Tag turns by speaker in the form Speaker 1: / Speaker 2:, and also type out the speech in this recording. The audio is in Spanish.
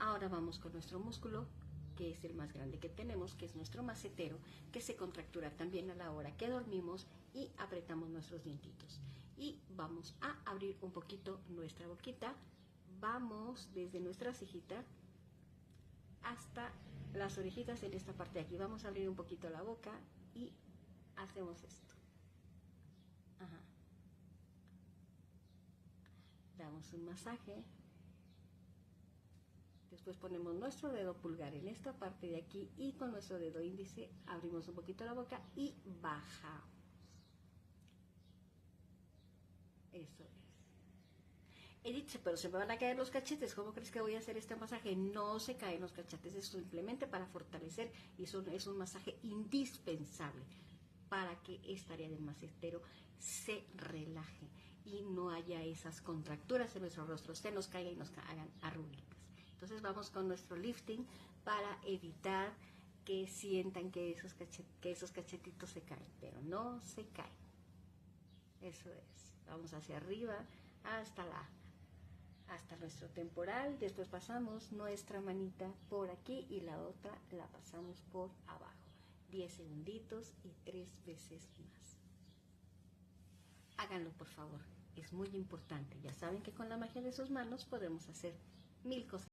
Speaker 1: Ahora vamos con nuestro músculo, que es el más grande que tenemos, que es nuestro macetero, que se contractura también a la hora que dormimos y apretamos nuestros dientitos. Y vamos a abrir un poquito nuestra boquita. Vamos desde nuestra cejita hasta las orejitas en esta parte de aquí. Vamos a abrir un poquito la boca y hacemos esto. Ajá. Damos un masaje. Después ponemos nuestro dedo pulgar en esta parte de aquí y con nuestro dedo índice abrimos un poquito la boca y bajamos. Eso es. Edith, pero se me van a caer los cachetes. ¿Cómo crees que voy a hacer este masaje? No se caen los cachetes, es simplemente para fortalecer y es un masaje indispensable para que esta área del macetero se relaje y no haya esas contracturas en nuestro rostro, se nos caigan y nos hagan arruguitas. Entonces vamos con nuestro lifting para evitar que sientan que esos cachetitos se caen, pero no se caen. Eso es. Vamos hacia arriba hasta nuestro temporal. Después pasamos nuestra manita por aquí y la otra la pasamos por abajo. 10 segunditos y 3 veces más. Háganlo, por favor. Es muy importante. Ya saben que con la magia de sus manos podemos hacer 1000 cosas.